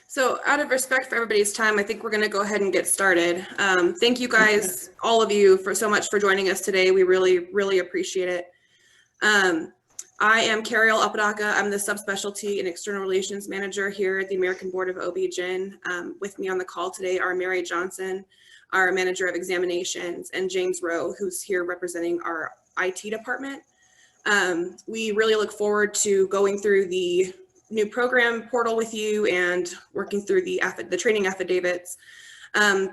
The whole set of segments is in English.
So out of respect for everybody's time, I think we're going to go ahead and get started. Thank you guys, all of you, for so much for joining us today. We really appreciate it. I am Carol Apodaca. I'm the subspecialty and external relations manager here at the American Board of OB GYN. With me on the call today are Mary Johnson, our manager of examinations, and James Rowe, who's here representing our IT department. We really look forward to going through the new program portal with you and working through the training affidavits.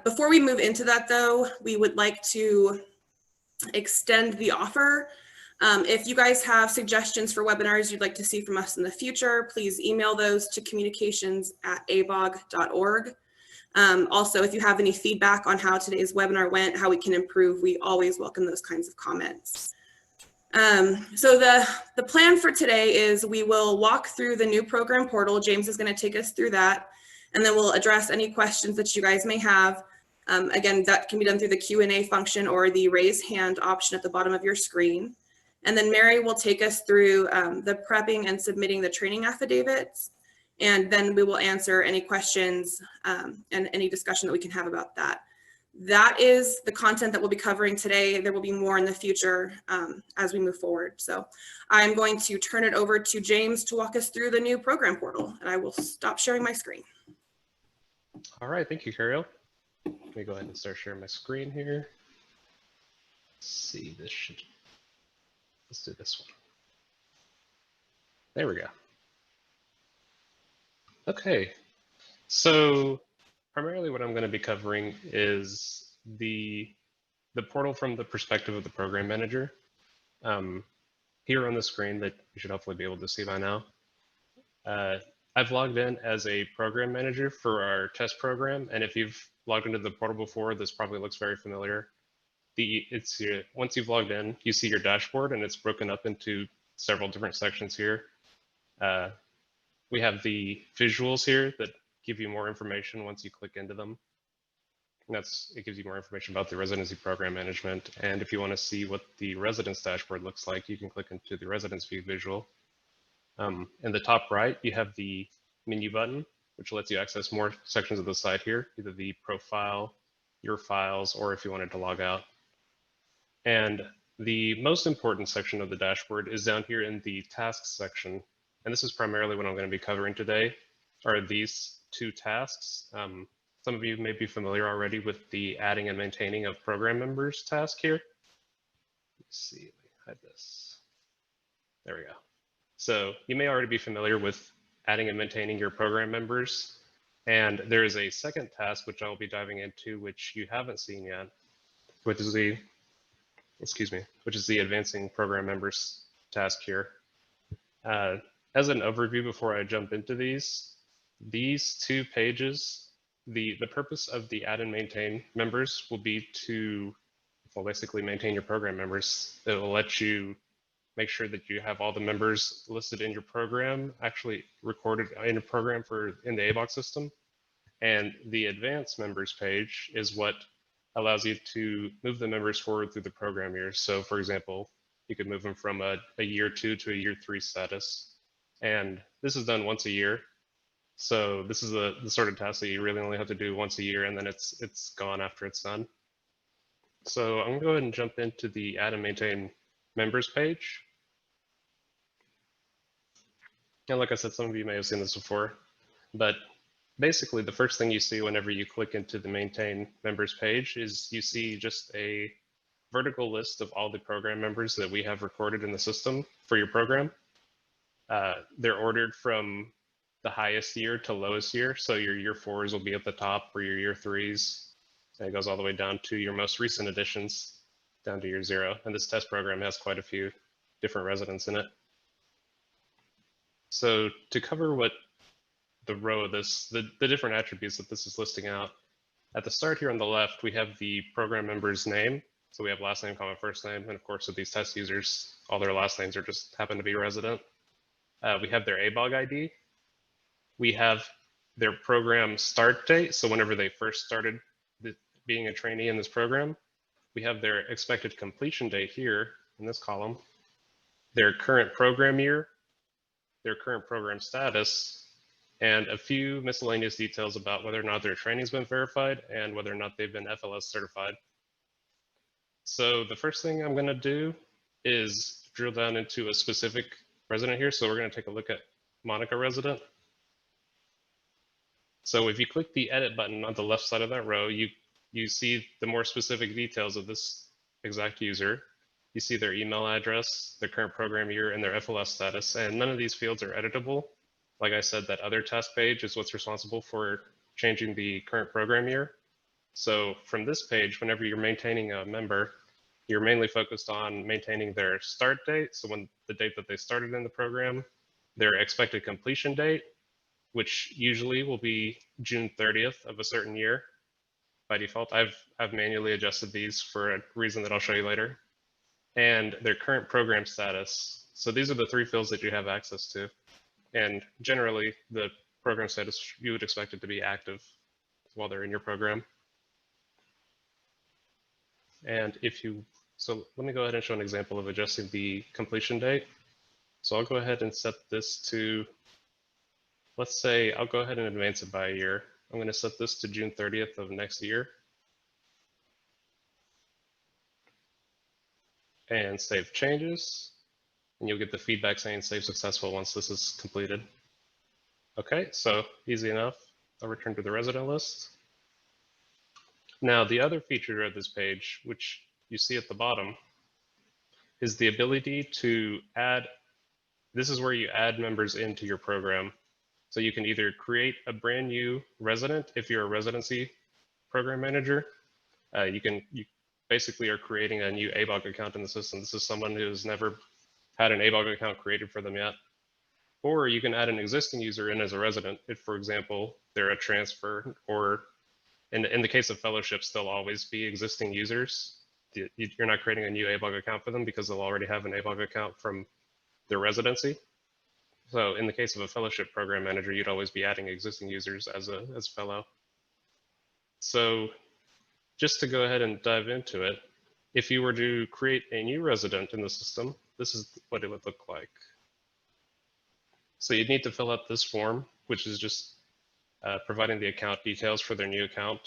Before we move into that though, we would like to extend the offer. If you guys have suggestions for webinars you'd like to see from us in the future, please email those to communications@abog.org. Also, if you have any feedback on how today's webinar went, how we can improve, we always welcome those kinds of comments. So the plan for today is we will walk through the new program portal. James is going to take us through that, and then we'll address any questions that you guys may have. Again, that can be done through the Q&A function or the raise hand option at the bottom of your screen. And then Mary will take us through the prepping and submitting the training affidavits. And then we will answer any questions and any discussion that we can have about that. That is the content that we'll be covering today. There will be more in the future as we move forward. So I'm going to turn it over to James to walk us through the new program portal, and I will stop sharing my screen. All right, thank you, Carol. Let me go ahead and start sharing my screen here. Let's see, let's do this one. There we go. Okay, so primarily what I'm going to be covering is the portal from the perspective of the program manager. Here on the screen that you should hopefully be able to see by now. I've logged in as a program manager for our test program, and if you've logged into the portal before, this probably looks very familiar. Once you've logged in, you see your dashboard, and it's broken up into several different sections here. We have the visuals here that give you more information once you click into them. And it gives you more information about the residency program management. And if you want to see what the residence dashboard looks like, you can click into the residence view visual. In the top right, you have the menu button, which lets you access more sections of the site here, either the profile, your files, or if you wanted to log out. And the most important section of the dashboard is down here in the tasks section. And this is primarily what I'm going to be covering today, are these two tasks. Some of you may be familiar already with the adding and maintaining of program members task here. Let's see, let me hide this. There we go. So you may already be familiar with adding and maintaining your program members. And there is a second task, which I'll be diving into, which you haven't seen yet, which is the advancing program members task here. As an overview before I jump into these two pages, the purpose of the add and maintain members will be to, well, basically maintain your program members. It will let you make sure that you have all the members listed in your program, actually recorded in a program in the ABOG system. And the advanced members page is what allows you to move the members forward through the program years. So for example, you could move them from a year 2 to a year 3 status. And this is done once a year. So this is the sort of task that you really only have to do once a year, and then it's gone after it's done. So I'm gonna go ahead and jump into the add and maintain members page. And like I said, some of you may have seen this before, but basically the first thing you see whenever you click into the maintain members page is you see just a vertical list of all the program members that we have recorded in the system for your program. They're ordered from the highest year to lowest year. So your year 4s will be at the top, or your year 3s. And it goes all the way down to your most recent additions, down to your 0. And this test program has quite a few different residents in it. So to cover what the row of this, the different attributes that this is listing out, at the start here on the left, we have the program member's name. So we have last name, comma, first name. And of course, with these test users, all their last names are just happen to be resident. We have their ABOG ID. We have their program start date. So whenever they first started being a trainee in this program, we have their expected completion date here in this column, their current program year, their current program status, and a few miscellaneous details about whether or not their training's been verified and whether or not they've been FLS certified. So the first thing I'm going to do is drill down into a specific resident here. So we're going to take a look at Monica resident. So if you click the edit button on the left side of that row, you see the more specific details of this exact user. You see their email address, their current program year, and their FLS status. And none of these fields are editable. Like I said, that other task page is what's responsible for changing the current program year. So from this page, whenever you're maintaining a member, you're mainly focused on maintaining their start date. So when the date that they started in the program, their expected completion date, which usually will be June 30th of a certain year by default. I've manually adjusted these for a reason that I'll show you later. And their current program status. So these are the three fields that you have access to. And generally, the program status, you would expect it to be active while they're in your program. And so let me go ahead and show an example of adjusting the completion date. So I'll go ahead and set this to, let's say, I'll go ahead and advance it by a year. I'm going to set this to June 30th of next year. And save changes. And you'll get the feedback saying save successful once this is completed. Okay, so easy enough. I'll return to the resident list. Now, the other feature of this page, which you see at the bottom, is the ability to add, this is where you add members into your program. So you can either create a brand new resident if you're a residency program manager. You basically are creating a new ABOG account in the system. This is someone who's never had an ABOG account created for them yet. Or you can add an existing user in as a resident if, for example, they're a transfer, or in the case of fellowships, they'll always be existing users. You're not creating a new ABOG account for them because they'll already have an ABOG account from their residency. So in the case of a fellowship program manager, you'd always be adding existing users as a fellow. So just to go ahead and dive into it, if you were to create a new resident in the system, this is what it would look like. So you'd need to fill out this form, which is just providing the account details for their new account.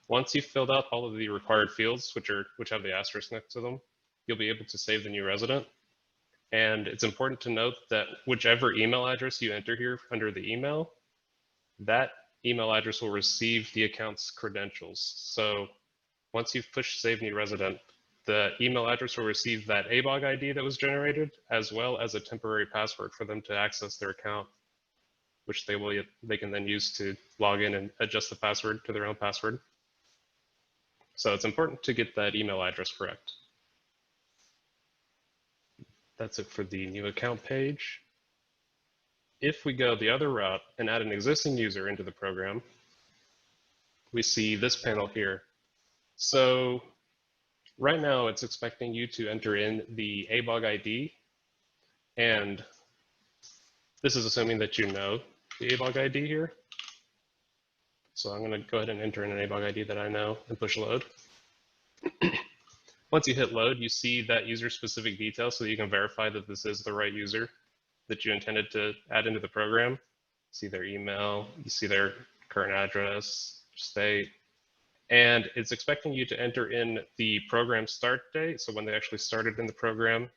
Once you've filled out all of the required fields, which have the asterisk next to them, you'll be able to save the new resident. And it's important to note that whichever email address you enter here under the email, that email address will receive the account's credentials. So once you've pushed Save New Resident, the email address will receive that ABOG ID that was generated, as well as a temporary password for them to access their account, which they can then use to log in and adjust the password to their own password. So it's important to get that email address correct. That's it for the new account page. If we go the other route and add an existing user into the program, we see this panel here. So right now it's expecting you to enter in the ABOG ID, and this is assuming that you know the ABOG ID here. So I'm going to go ahead and enter in an ABOG ID that I know and push load. Once you hit load, you see that user-specific details so that you can verify that this is the right user that you intended to add into the program. See their email, you see their current address, state, and it's expecting you to enter in the program start date. So when they actually started in the program,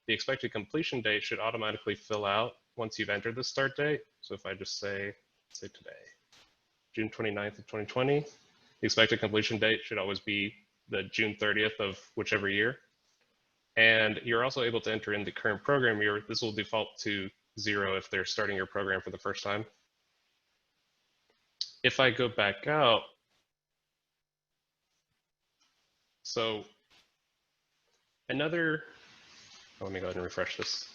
the expected completion date should automatically fill out once you've entered the start date. So if I just say today, June 29th of 2020, the expected completion date should always be the June 30th of whichever year. And you're also able to enter in the current program year. This will default to 0 if they're starting your program for the first time. If I go back out, so let me go ahead and refresh this.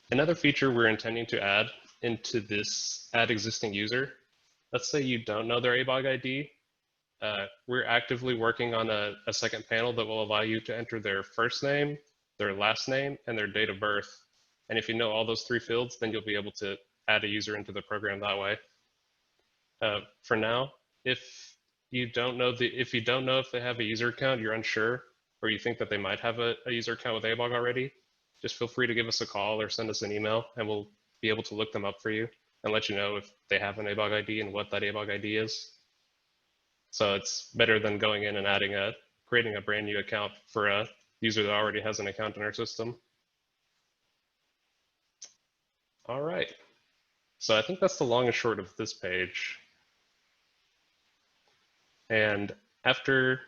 Another feature we're intending to add into this add existing user, let's say you don't know their ABOG ID. We're actively working on a second panel that will allow you to enter their first name, their last name, and their date of birth. And if you know all those three fields, then you'll be able to add a user into the program that way. For now, if you don't know if they have a user account, you're unsure, or you think that they might have a user account with ABOG already, just feel free to give us a call or send us an email, and we'll be able to look them up for you. and let you know if they have an ABOG ID and what that ABOG ID is. So it's better than going in and creating a brand new account for a user that already has an account in our system. All right. So I think that's the long and short of this page. And after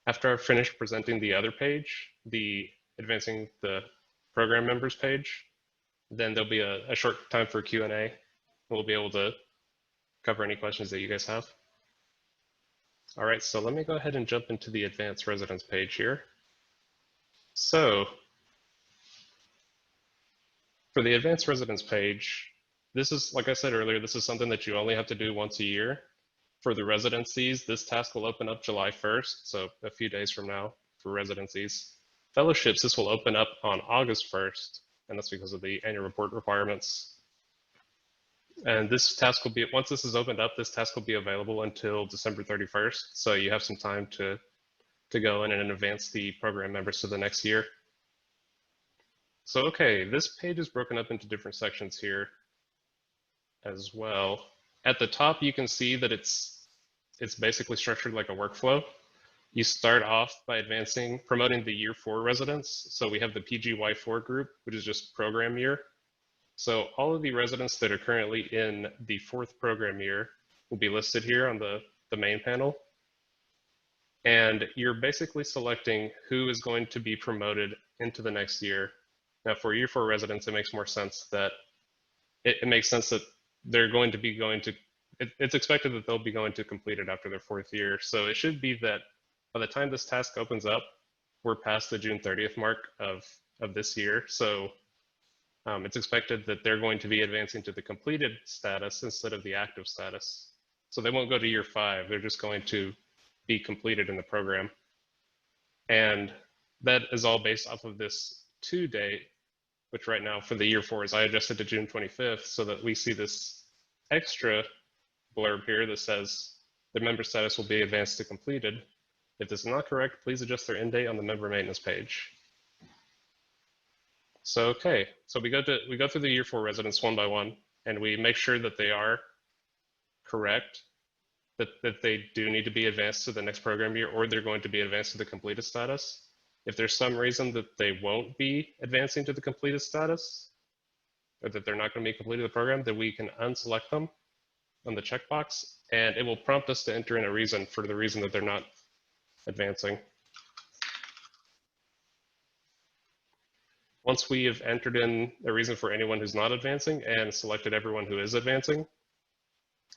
I've finished presenting the other page, the advancing the program members page, then there'll be a short time for Q&A. We'll be able to cover any questions that you guys have. All right, so let me go ahead and jump into the advanced residence page here. So for the advanced residence page, this is, like I said earlier, this is something that you only have to do once a year. For the residencies, this task will open up July 1st, so a few days from now for residencies. Fellowships, this will open up on August 1st, and that's because of the annual report requirements. And this task will be, once this is opened up, this task will be available until December 31st. So you have some time to go in and advance the program members to the next year. So, okay, this page is broken up into different sections here as well. At the top, you can see that it's basically structured like a workflow. You start off by promoting the year 4 residents. So we have the PGY4 group, which is just program year. So all of the residents that are currently in the 4th program year will be listed here on the main panel. And you're basically selecting who is going to be promoted into the next year. Now for year 4 residents, it makes more sense that it makes sense that they're going to be it's expected that they'll be going to complete it after their 4th year. So it should be that by the time this task opens up, we're past the June 30th mark of this year. So it's expected that they're going to be advancing to the completed status instead of the active status. So they won't go to year 5, they're just going to be completed in the program. And that is all based off of this 2 date, which right now for the year 4 I adjusted to June 25th so that we see this extra blurb here that says the member status will be advanced to completed. If this is not correct, please adjust their end date on the member maintenance page. So, okay, so we go through the year 4 residents one by one, and we make sure that they are correct, that they do need to be advanced to the next program year, or they're going to be advanced to the completed status. If there's some reason that they won't be advancing to the completed status, or that they're not going to be completing the program, then we can unselect them on the checkbox, and it will prompt us to enter in a reason for the reason that they're not advancing. Once we have entered in a reason for anyone who's not advancing and selected everyone who is advancing,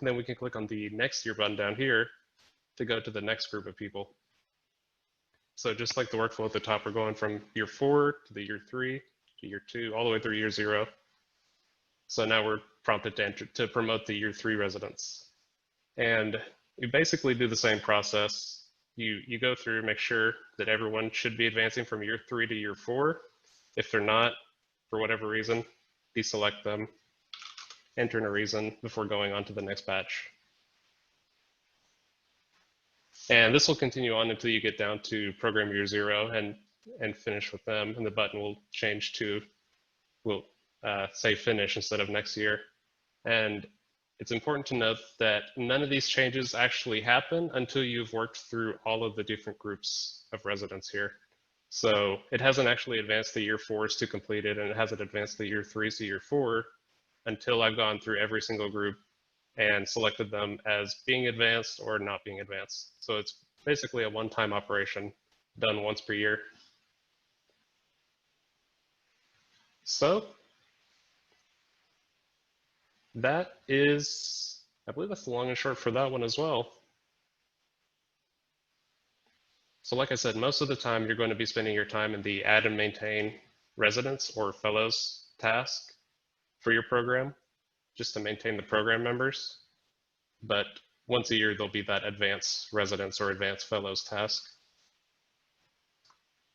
then we can click on the next year button down here to go to the next group of people. So just like the workflow at the top, we're going from year 4 to the year 3 to year 2, all the way through year 0. So now we're prompted to promote the year 3 residents. And we basically do the same process. You go through, make sure that everyone should be advancing from year 3 to year 4. If they're not, for whatever reason, deselect them, enter in a reason before going on to the next batch. And this will continue on until you get down to program year 0 and finish with them. And the button will change to, will say finish instead of next year. And it's important to note that none of these changes actually happen until you've worked through all of the different groups of residents here. So it hasn't actually advanced the year 4s to completed, and it hasn't advanced the year 3s to year 4 until I've gone through every single group and selected them as being advanced or not being advanced. So it's basically a one-time operation done once per year. So that is, I believe that's the long and short for that one as well. So like I said, most of the time you're going to be spending your time in the add and maintain residents or fellows task for your program, just to maintain the program members. But once a year, there'll be that advanced residents or advanced fellows task.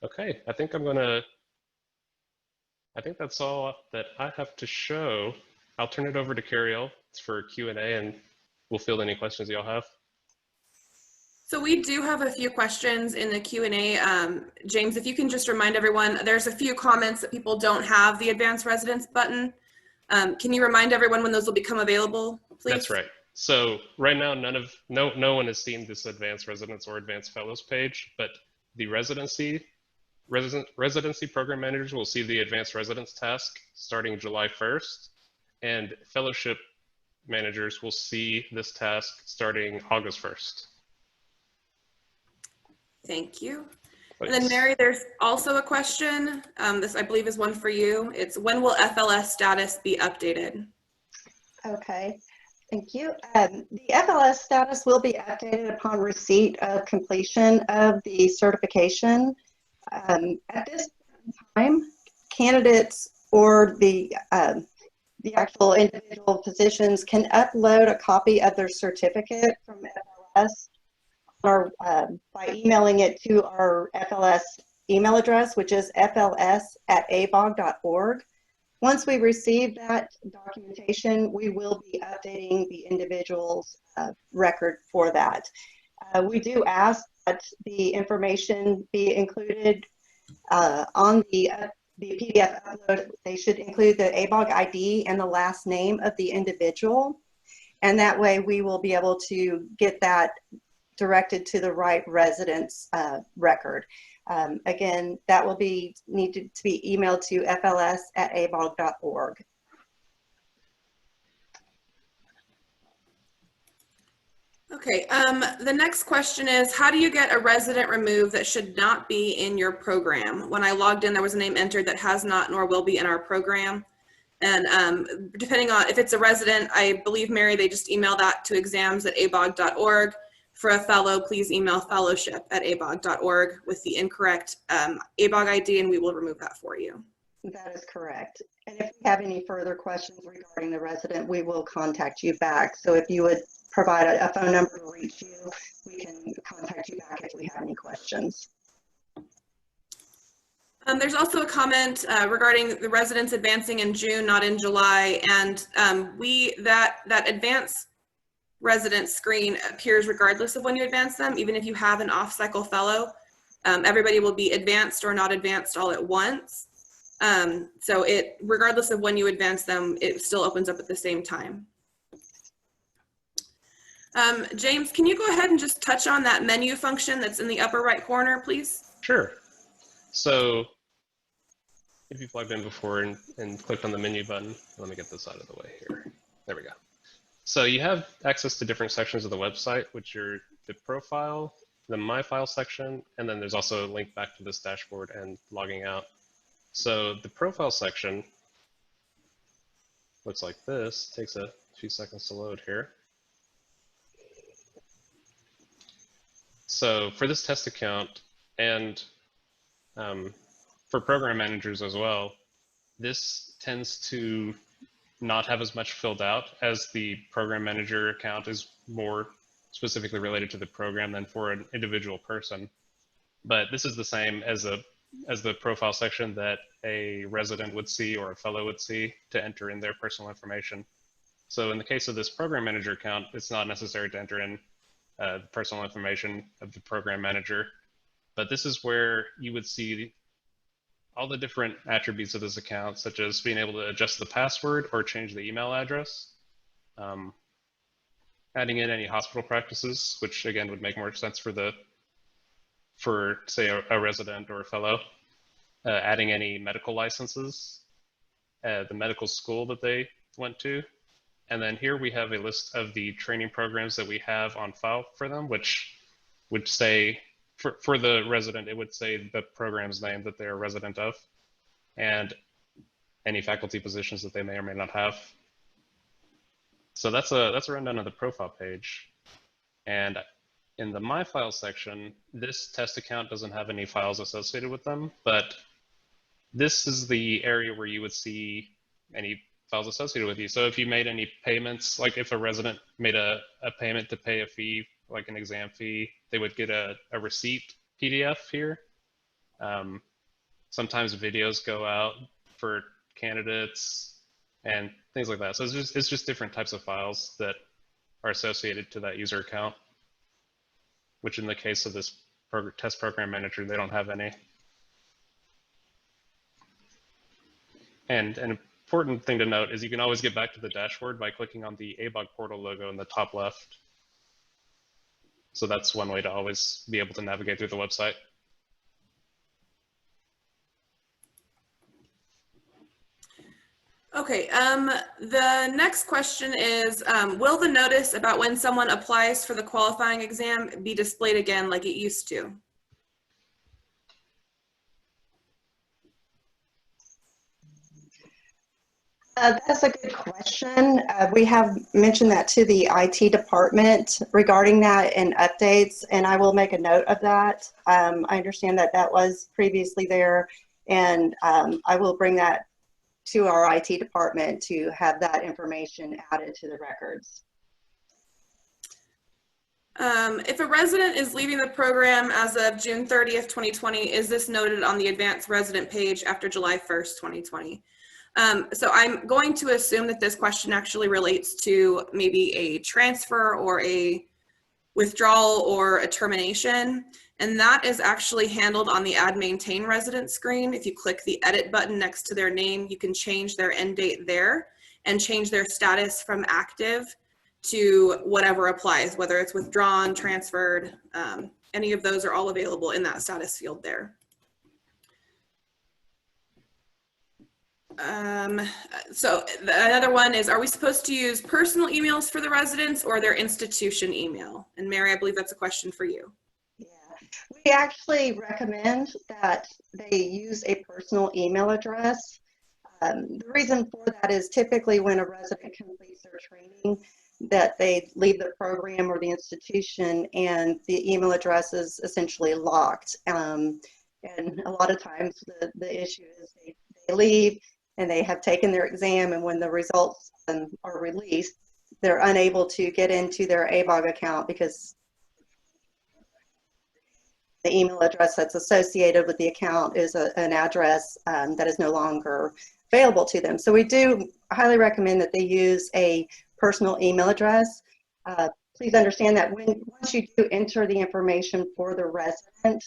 Okay, I think that's all that I have to show. I'll turn it over to Cariel for Q&A, and we'll field any questions y'all have. So we do have a few questions in the Q&A. James, if you can just remind everyone, there's a few comments that people don't have the advanced residence button. Can you remind everyone when those will become available, please? That's right. So right now, no one has seen this advanced residence or advanced fellows page, but the residency program managers will see the advanced residence task starting July 1st, and fellowship managers will see this task starting August 1st. Thank you. Thanks. And then Mary, there's also a question. This I believe is one for you. It's when will FLS status be updated? Okay, thank you. The FLS status will be updated upon receipt of completion of the certification. At this time, candidates or the actual individual physicians can upload a copy of their certificate from FLS or by emailing it to our FLS email address, which is fls@abog.org. Once we receive that documentation, we will be updating the individual's record for that. We do ask that the information be included on the PDF upload. They should include the ABOG ID and the last name of the individual. And that way we will be able to get that directed to the right residence record. Again, that will be needed to be emailed to fls@abog.org. Okay, the next question is, how do you get a resident removed that should not be in your program? When I logged in, there was a name entered that has not nor will be in our program. And depending on if it's a resident, I believe, Mary, they just email that to exams@abog.org. For a fellow, please email fellowship@abog.org with the incorrect ABOG ID, and we will remove that for you. That is correct. And if you have any further questions regarding the resident, we will contact you back. So if you would provide a phone number to reach you, we can contact you back if we have any questions. There's also a comment regarding the residents advancing in June, not in July, and that advance resident screen appears regardless of when you advance them, even if you have an off-cycle fellow. Everybody will be advanced or not advanced all at once. So regardless of when you advance them, it still opens up at the same time. James, can you go ahead and just touch on that menu function that's in the upper right corner, please? Sure. So if you've logged in before and clicked on the menu button, let me get this out of the way here. There we go. So you have access to different sections of the website, which are the profile, the My File section, and then there's also a link back to this dashboard and logging out. So the profile section looks like this. Takes a few seconds to load here. So for this test account and for program managers as well, this tends to not have as much filled out, as the program manager account is more specifically related to the program than for an individual person. But this is the same as the profile section that a resident would see or a fellow would see to enter in their personal information. So in the case of this program manager account, it's not necessary to enter in the personal information of the program manager, but this is where you would see all the different attributes of this account, such as being able to adjust the password or change the email address, adding in any hospital practices, which again would make more sense for say a resident or a fellow, adding any medical licenses, the medical school that they went to. And then here we have a list of the training programs that we have on file for them, which would say, for the resident, it would say the program's name that they're a resident of and any faculty positions that they may or may not have. So that's a rundown of the profile page. And in the My File section, this test account doesn't have any files associated with them, but this is the area where you would see any files associated with you. So if you made any payments, like if a resident made a payment to pay a fee, like an exam fee, they would get a receipt PDF here. Sometimes videos go out for candidates and things like that. So it's just different types of files that are associated to that user account, which in the case of this test program manager, they don't have any. And important thing to note is you can always get back to the dashboard by clicking on the ABOG portal logo in the top left. So that's one way to always be able to navigate through the website. Okay, the next question is, will the notice about when someone applies for the qualifying exam be displayed again like it used to? That's a good question. We have mentioned that to the IT department regarding that and updates, and I will make a note of that. I understand that that was previously there, and I will bring that to our IT department to have that information added to the records. If a resident is leaving the program as of June 30th, 2020, is this noted on the advanced resident page after July 1st, 2020? So I'm going to assume that this question actually relates to maybe a transfer or a withdrawal or a termination. And that is actually handled on the Add Maintain Resident screen. If you click the edit button next to their name, you can change their end date there and change their status from active to whatever applies, whether it's withdrawn, transferred, any of those are all available in that status field there. So another one is, are we supposed to use personal emails for the residents or their institution email? And Mary, I believe that's a question for you. Yeah, we actually recommend that they use a personal email address. The reason for that is typically when a resident completes their training, that they leave the program or the institution and the email address is essentially locked. And a lot of times the issue is they leave and they have taken their exam, and when the results are released, they're unable to get into their ABOG account because the email address that's associated with the account is an address that is no longer available to them. So we do highly recommend that they use a personal email address. Please understand that once you do enter the information for the resident,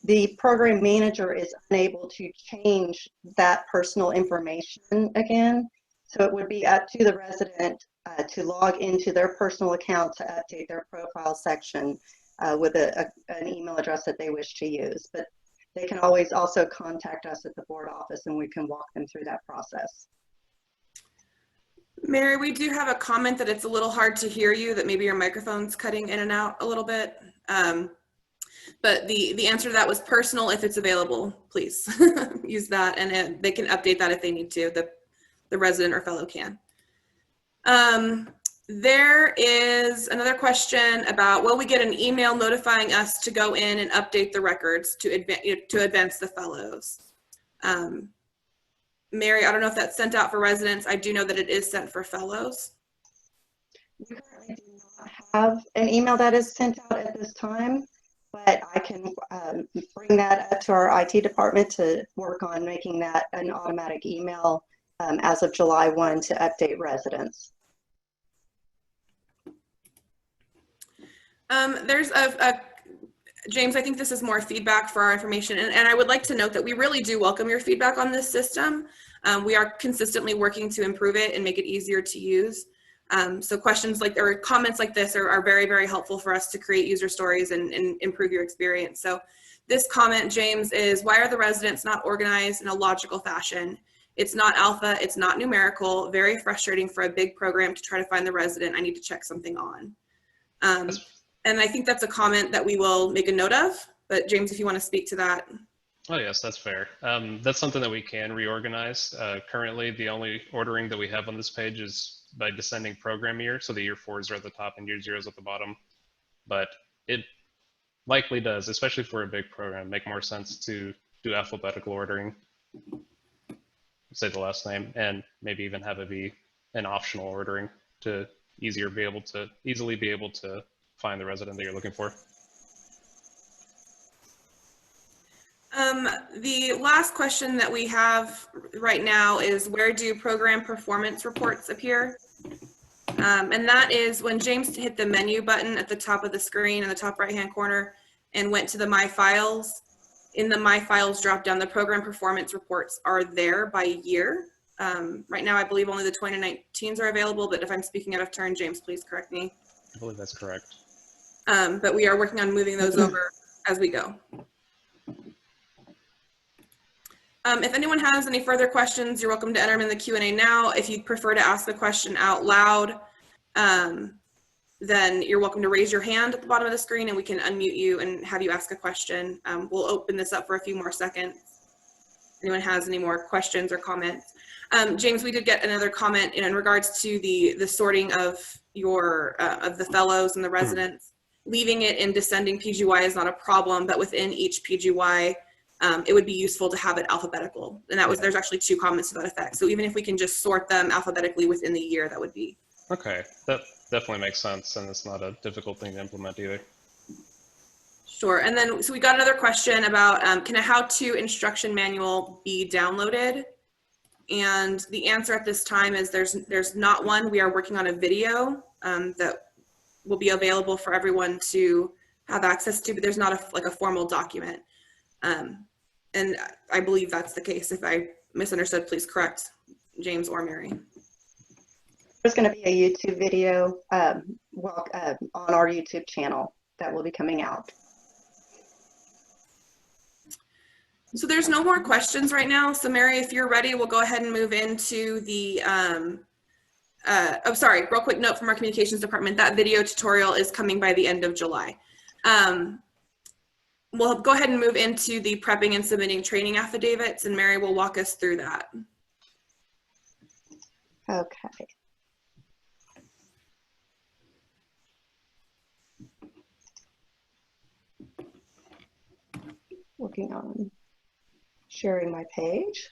the program manager is unable to change that personal information again. So it would be up to the resident to log into their personal account to update their profile section with an email address that they wish to use. But they can always also contact us at the board office and we can walk them through that process. Mary, we do have a comment that it's a little hard to hear you, that maybe your microphone's cutting in and out a little bit. But the answer to that was personal. If it's available, please use that, and they can update that if they need to, the resident or fellow can. There is another question about, will we get an email notifying us to go in and update the records to advance the fellows? Mary, I don't know if that's sent out for residents. I do know that it is sent for fellows. We currently do not have an email that is sent out at this time, but I can bring that up to our IT department to work on making that an automatic email as of July 1 to update residents. There's James, I think this is more feedback for our information, and I would like to note that we really do welcome your feedback on this system. We are consistently working to improve it and make it easier to use. So questions like, or comments like this are very, very helpful for us to create user stories and improve your experience. So this comment, James, is, why are the residents not organized in a logical fashion? It's not alpha, it's not numerical, very frustrating for a big program to try to find the resident I need to check something on. And I think that's a comment that we will make a note of, but James, if you want to speak to that. Oh yes, that's fair. That's something that we can reorganize. Currently, the only ordering that we have on this page is by descending program year. So the year 4s are at the top and year 0s at the bottom. But it likely does, especially for a big program, make more sense to do alphabetical ordering, say the last name, and maybe even have it be an optional ordering to easily be able to find the resident that you're looking for. The last question that we have right now is, where do program performance reports appear? And that is when James hit the menu button at the top of the screen in the top right-hand corner and went to the My Files. In the My Files drop-down, the program performance reports are there by year. Right now, I believe only the 2019s are available, but if I'm speaking out of turn, James, please correct me. I believe that's correct. But we are working on moving those over as we go. If anyone has any further questions, you're welcome to enter them in the Q&A now. If you'd prefer to ask the question out loud, then you're welcome to raise your hand at the bottom of the screen and we can unmute you and have you ask a question. We'll open this up for a few more seconds. Anyone has any more questions or comments? James, we did get another comment in regards to the sorting of your of the fellows and the residents. Leaving it in descending PGY is not a problem, but within each PGY, it would be useful to have it alphabetical. And that was, there's actually 2 comments to that effect. So even if we can just sort them alphabetically within the year, that would be. Okay, that definitely makes sense, and it's not a difficult thing to implement either. Sure. And then, so we got another question about, can a how-to instruction manual be downloaded? And the answer at this time is there's not one. We are working on a video that will be available for everyone to have access to, but there's not like a formal document. And I believe that's the case. If I misunderstood, please correct James or Mary. There's going to be a YouTube video on our YouTube channel that will be coming out. So there's no more questions right now. So Mary, if you're ready, we'll go ahead and move into the, oh, sorry, real quick note from our communications department. That video tutorial is coming by the end of July. We'll go ahead and move into the prepping and submitting training affidavits, and Mary will walk us through that. Okay. Working on sharing my page.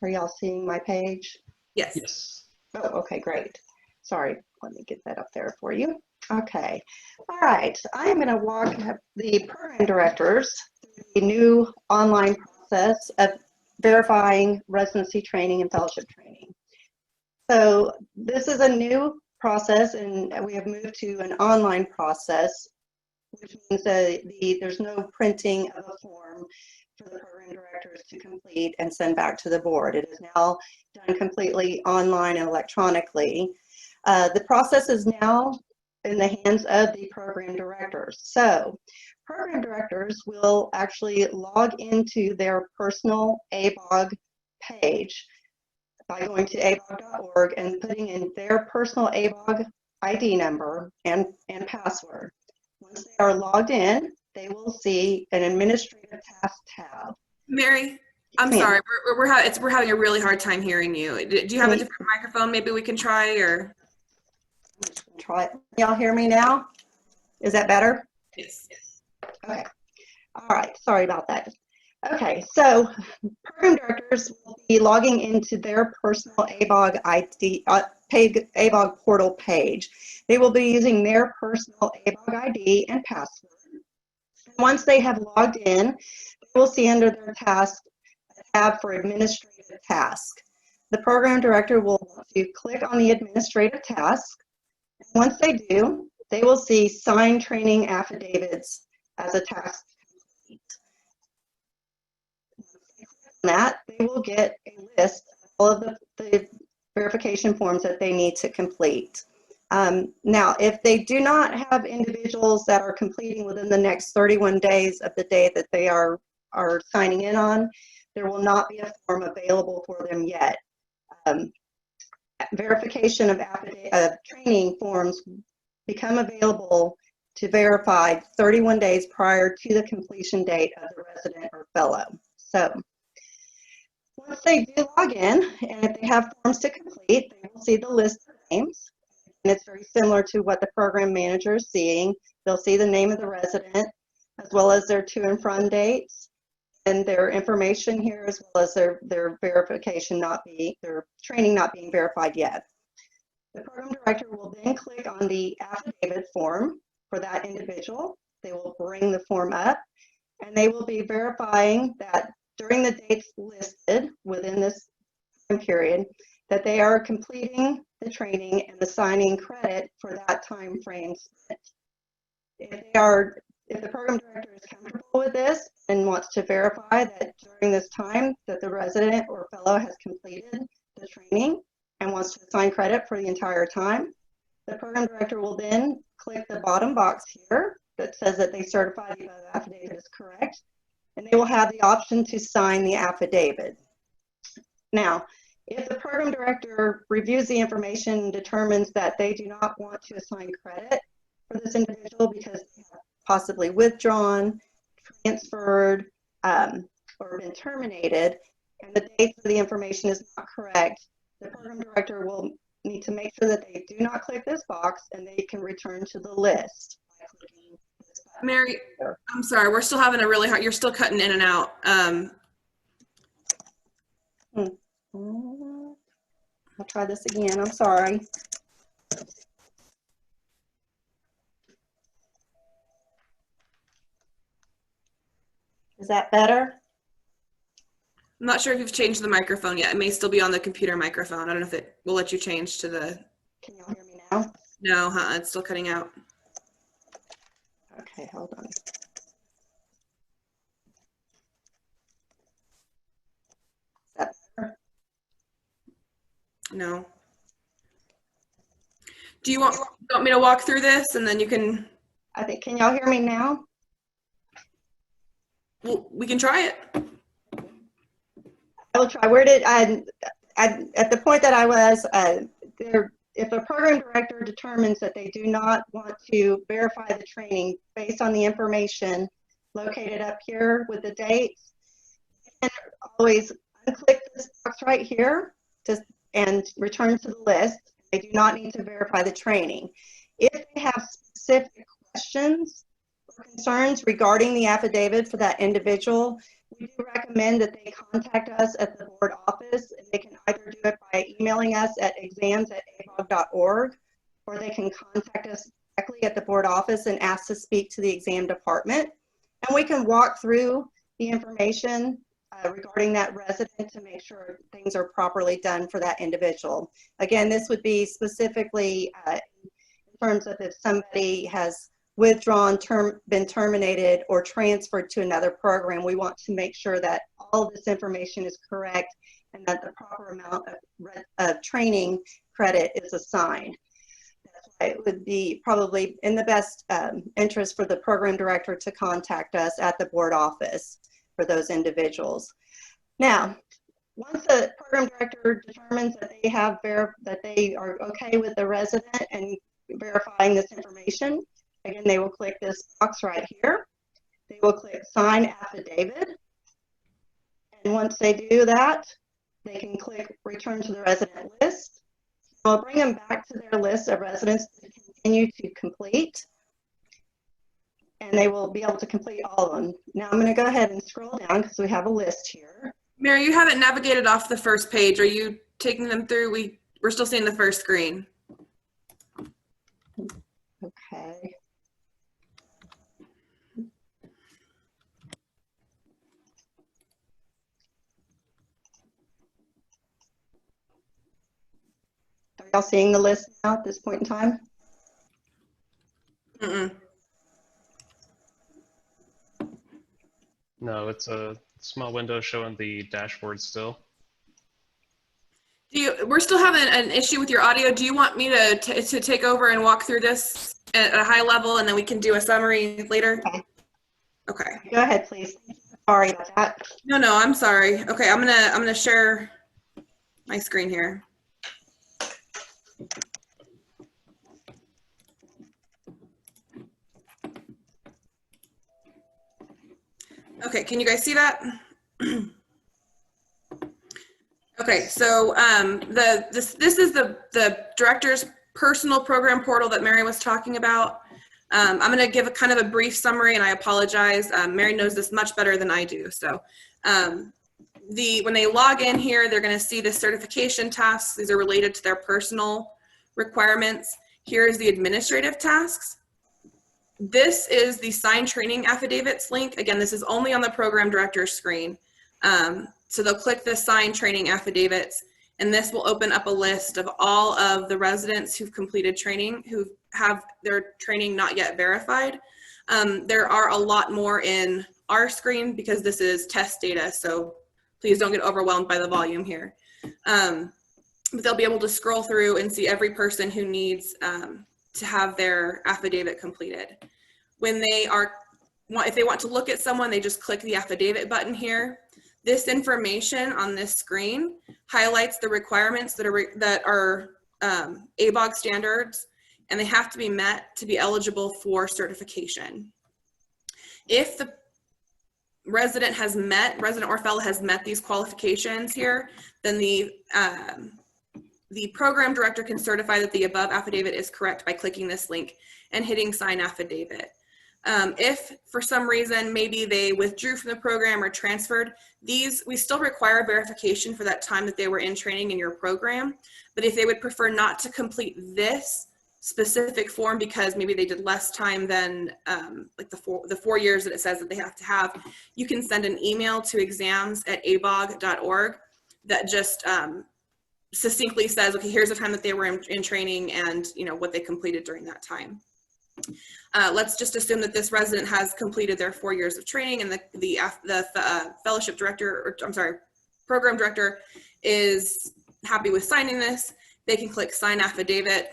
Are y'all seeing my page? Yes. Yes. Oh, okay, great. Sorry, let me get that up there for you. Okay, all right. I am going to walk the program directors through the new online process of verifying residency training and fellowship training. So this is a new process, and we have moved to an online process, which means that there's no printing of a form for the program directors to complete and send back to the board. It is now done completely online and electronically. The process is now in the hands of the program directors. So program directors will actually log into their personal ABOG page by going to abog.org and putting in their personal ABOG ID number and password. Once they are logged in, they will see an administrative task tab. Mary, I'm sorry, we're having a really hard time hearing you. Do you have a different microphone maybe we can try, or? Try it. Y'all hear me now? Is that better? Yes. Okay. All right. Sorry about that. Okay. So program directors will be logging into their personal ABOG ID, ABOG portal page. They will be using their personal ABOG ID and password. Once they have logged in, they will see under their task a tab for administrative task. The program director will want to click on the administrative task. Once they do, they will see signed training affidavits as a task to complete. On that, they will get a list of all of the verification forms that they need to complete. Now, if they do not have individuals that are completing within the next 31 days of the day that they are signing in on, there will not be a form available for them yet. Verification of training forms become available to verify 31 days prior to the completion date of the resident or fellow. So once they do log in, and if they have forms to complete, they will see the list of names. And it's very similar to what the program manager is seeing. They'll see the name of the resident, as well as their to and from dates, and their information here, as well as their verification their training not being verified yet. The program director will then click on the affidavit form for that individual. They will bring the form up, and they will be verifying that during the dates listed within this time period, that they are completing the training and assigning credit for that time frame spent. If they are If the program director is comfortable with this and wants to verify that during this time that the resident or fellow has completed the training and wants to assign credit for the entire time, the program director will then click the bottom box here that says that they certify the above affidavit is correct, and they will have the option to sign the affidavit. Now, if the program director reviews the information and determines that they do not want to assign credit for this individual because they have possibly withdrawn, transferred, or been terminated, and the date for the information is not correct, the program director will need to make sure that they do not click this box and they can return to the list by clicking this button. Mary, I'm sorry, we're still having a really hard, you're still cutting in and out. I'll try this again, I'm sorry. Is that better? I'm not sure if you've changed the microphone yet. It may still be on the computer microphone. I don't know if it will let you change to the. Can y'all hear me now? No, it's still cutting out. Okay, hold on. Is that better? No. Do you want me to walk through this and then you can? I think, can y'all hear me now? Well, we can try it. I will try. Where did I at the point that I was there, if a program director determines that they do not want to verify the training based on the information located up here with the dates, and always unclick this box right here and return to the list. They do not need to verify the training. If they have specific questions or concerns regarding the affidavit for that individual, we do recommend that they contact us at the board office, and they can either do it by emailing us at exams@abog.org, or they can contact us directly at the board office and ask to speak to the exam department. And we can walk through the information regarding that resident to make sure things are properly done for that individual. Again, this would be specifically in terms of if somebody has withdrawn, been terminated, or transferred to another program. We want to make sure that all of this information is correct and that the proper amount of training credit is assigned. That's why it would be probably in the best interest for the program director to contact us at the board office for those individuals. Now, once the program director determines that they have that they are okay with the resident and verifying this information, again, they will click this box right here. They will click Sign Affidavit. And once they do that, they can click Return to the Resident List. I'll bring them back to their list of residents to continue to complete. And they will be able to complete all of them. Now I'm going to go ahead and scroll down because we have a list here. Mary, you haven't navigated off the first page. Are you taking them through? We're still seeing the first screen. Okay. Are y'all seeing the list now at this point in time? No, it's a small window showing the dashboard still. We're still having an issue with your audio. Do you want me to take over and walk through this at a high level, and then we can do a summary later? Okay. Go ahead, please. Sorry about that. No, I'm sorry. Okay, I'm gonna share my screen here. Okay, can you guys see that? Okay, so this is the director's personal program portal that Mary was talking about. I'm going to give a kind of a brief summary, and I apologize. Mary knows this much better than I do. So when they log in here, they're going to see the certification tasks. These are related to their personal requirements. Here's the administrative tasks. This is the signed training affidavits link. Again, this is only on the program director's screen. So they'll click the signed training affidavits, and this will open up a list of all of the residents who've completed training, who have their training not yet verified. There are a lot more in our screen because this is test data, so please don't get overwhelmed by the volume here. But they'll be able to scroll through and see every person who needs to have their affidavit completed. When if they want to look at someone, they just click the affidavit button here. This information on this screen highlights the requirements that are ABOG standards, and they have to be met to be eligible for certification. If the resident or fellow has met these qualifications here, then the program director can certify that the above affidavit is correct by clicking this link and hitting sign affidavit. If for some reason maybe they withdrew from the program or transferred, we still require verification for that time that they were in training in your program. But if they would prefer not to complete this specific form because maybe they did less time than like the 4 years that it says that they have to have, you can send an email to exams@abog.org that just succinctly says, okay, here's the time that they were in training and what they completed during that time. Let's just assume that this resident has completed their 4 years of training and the fellowship director, program director is happy with signing this. They can click sign affidavit.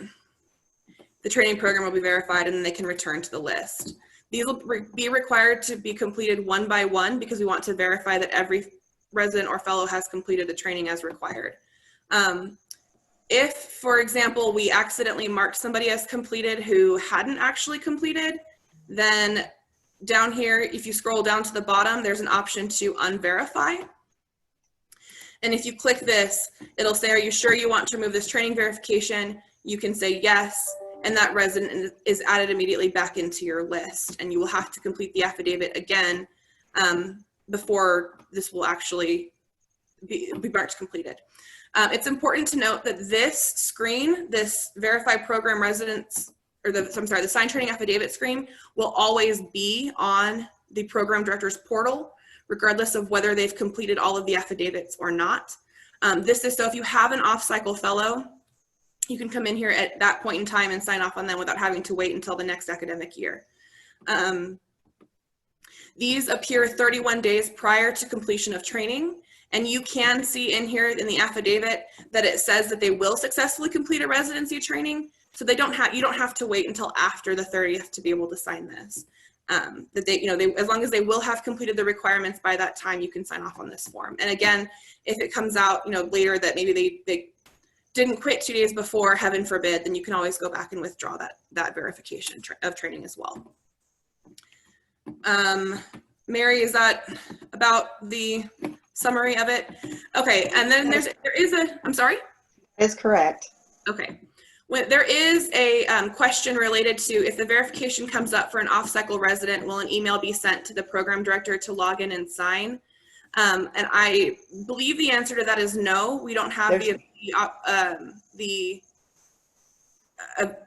The training program will be verified and then they can return to the list. These will be required to be completed one by one because we want to verify that every resident or fellow has completed the training as required. If, for example, we accidentally marked somebody as completed who hadn't actually completed, then down here, if you scroll down to the bottom, there's an option to unverify. And if you click this, it'll say, are you sure you want to remove this training verification? You can say yes, and that resident is added immediately back into your list. And you will have to complete the affidavit again before this will actually be marked completed. It's important to note that this screen, this verify program residents, or the signed training affidavit screen will always be on the program director's portal, regardless of whether they've completed all of the affidavits or not. This is so if you have an off-cycle fellow, you can come in here at that point in time and sign off on them without having to wait until the next academic year. These appear 31 days prior to completion of training. And you can see in here in the affidavit that it says that they will successfully complete a residency training. So you don't have to wait until after the 30th to be able to sign this. As long as they will have completed the requirements by that time, you can sign off on this form. And again, if it comes out, later that maybe they didn't quit 2 days before, heaven forbid, then you can always go back and withdraw that verification of training as well. Mary, is that about the summary of it? Okay, and then I'm sorry? That is correct. Okay. There is a question related to if the verification comes up for an off-cycle resident, will an email be sent to the program director to log in and sign? And I believe the answer to that is no. We don't have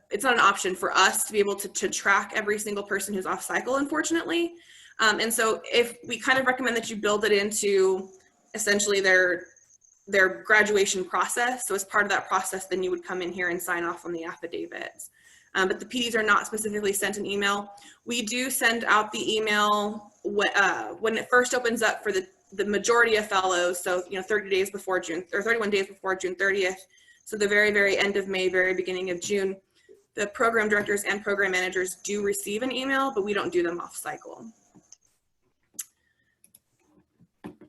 it's not an option for us to be able to track every single person who's off-cycle, unfortunately. And so if we kind of recommend that you build it into essentially their graduation process. So as part of that process, then you would come in here and sign off on the affidavits. But the PDs are not specifically sent an email. We do send out the email when it first opens up for the majority of fellows. So 30 days before June, or 31 days before June 30th. So the very, very end of May, very beginning of June, the program directors and program managers do receive an email, but we don't do them off cycle.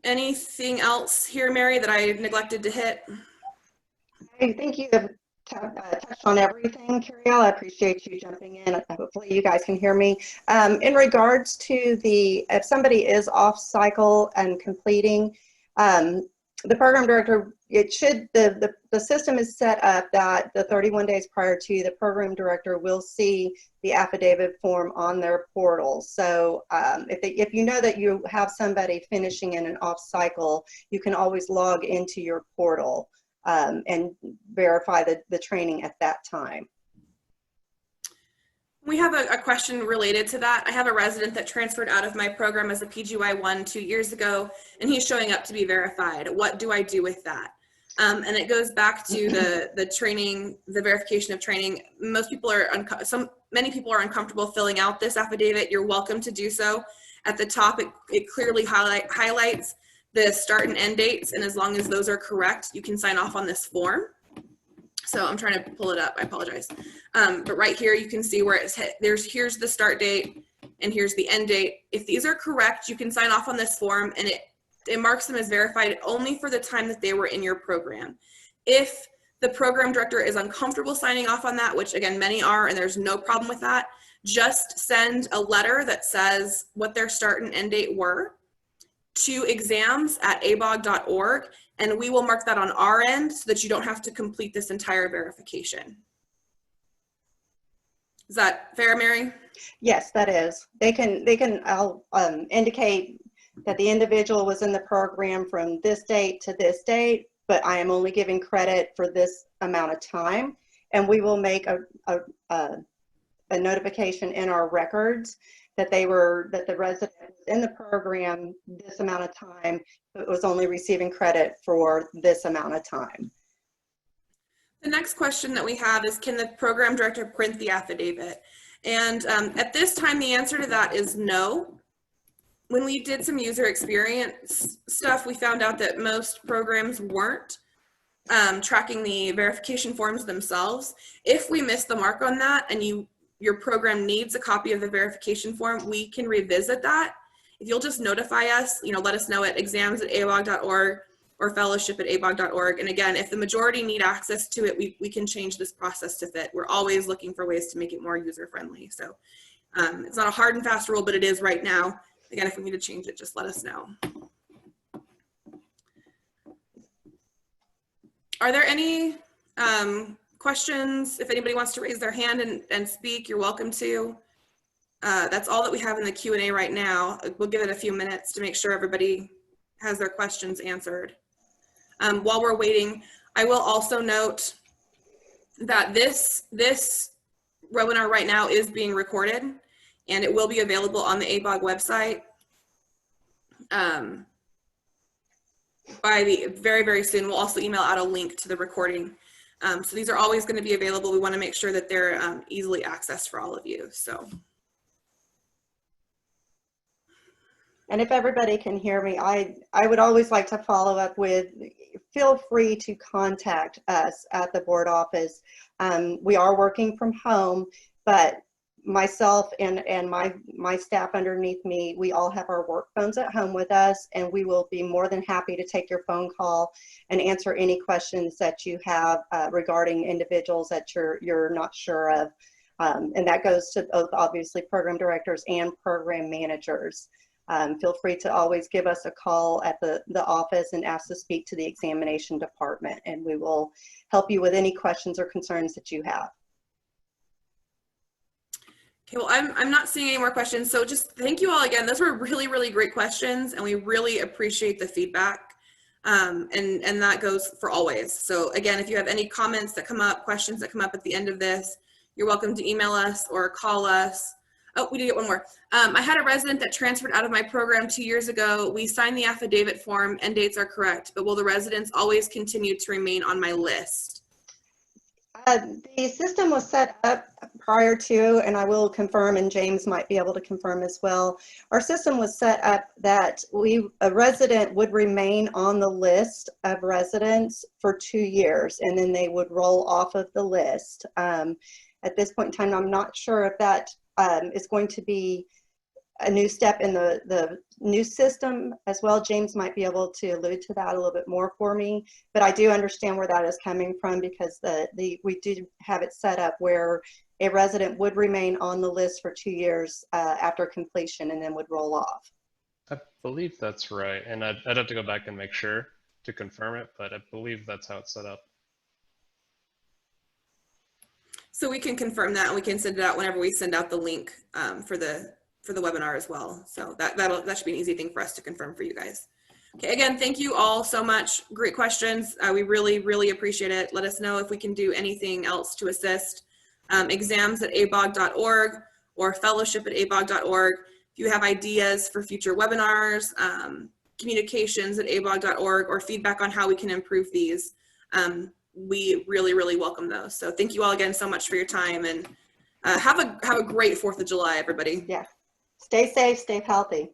Anything else here, Mary, that I neglected to hit? I think you have touched on everything, Cariel. I appreciate you jumping in. Hopefully you guys can hear me. In regards to if somebody is off cycle and completing, the program director, the system is set up that the 31 days prior to, the program director will see the affidavit form on their portal. So if you know that you have somebody finishing in an off cycle, you can always log into your portal and verify the training at that time. We have a question related to that. I have a resident that transferred out of my program as a PGY1 2 years ago, and he's showing up to be verified. What do I do with that? And it goes back to the training, the verification of training. Many people are uncomfortable filling out this affidavit. You're welcome to do so. At the top, it clearly highlights the start and end dates, and as long as those are correct, you can sign off on this form. So I'm trying to pull it up, I apologize. But right here, you can see where it's here's the start date and here's the end date. If these are correct, you can sign off on this form, and it marks them as verified only for the time that they were in your program. If the program director is uncomfortable signing off on that, which again, many are, and there's no problem with that, just send a letter that says what their start and end date were to exams@abog.org, and we will mark that on our end so that you don't have to complete this entire verification. Is that fair, Mary? Yes, that is. I'll indicate that the individual was in the program from this date to this date, but I am only giving credit for this amount of time, and we will make a notification in our records that the resident was in the program this amount of time, but was only receiving credit for this amount of time. The next question that we have is, can the program director print the affidavit? And at this time, the answer to that is no. When we did some user experience stuff, we found out that most programs weren't tracking the verification forms themselves. If we miss the mark on that and your program needs a copy of the verification form, we can revisit that. If you'll just notify us, let us know at exams@abog.org or fellowship@abog.org. And again, if the majority need access to it, we can change this process to fit. We're always looking for ways to make it more user-friendly. So it's not a hard and fast rule, but it is right now. Again, if we need to change it, just let us know. Are there any questions? If anybody wants to raise their hand and speak, you're welcome to. That's all that we have in the Q&A right now. We'll give it a few minutes to make sure everybody has their questions answered. While we're waiting, I will also note that this webinar right now is being recorded, and it will be available on the ABOG website very, very soon. We'll also email out a link to the recording. So these are always going to be available. We want to make sure that they're easily accessed for all of you. So. And if everybody can hear me, I would always like to follow up with, feel free to contact us at the board office. We are working from home, but myself and my staff underneath me, we all have our work phones at home with us, and we will be more than happy to take your phone call and answer any questions that you have regarding individuals that you're not sure of. And that goes to both, obviously, program directors and program managers. Feel free to always give us a call at the office and ask to speak to the examination department, and we will help you with any questions or concerns that you have. Okay, well, I'm not seeing any more questions, so just thank you all again. Those were really, really great questions, and we really appreciate the feedback, and that goes for always. So again, if you have any comments that come up, questions that come up at the end of this, you're welcome to email us or call us. Oh, we did get one more. I had a resident that transferred out of my program 2 years ago. We signed the affidavit form and dates are correct, but will the residents always continue to remain on my list? The system was set up prior to, and I will confirm, and James might be able to confirm as well. Our system was set up that a resident would remain on the list of residents for 2 years, and then they would roll off of the list. At this point in time, I'm not sure if that is going to be a new step in the new system as well. James might be able to allude to that a little bit more for me, but I do understand where that is coming from, because we do have it set up where a resident would remain on the list for 2 years after completion and then would roll off. I believe that's right, and I'd have to go back and make sure to confirm it, but I believe that's how it's set up. So we can confirm that, and we can send it out whenever we send out the link for the webinar as well. So that should be an easy thing for us to confirm for you guys. Okay, again, thank you all so much. Great questions. We really, really appreciate it. Let us know if we can do anything else to assist. Exams@abog.org or fellowship@abog.org. If you have ideas for future webinars, communications@abog.org, or feedback on how we can improve these, we really, really welcome those. So thank you all again so much for your time, and have a great 4th of July, everybody. Yeah. Stay safe, stay healthy.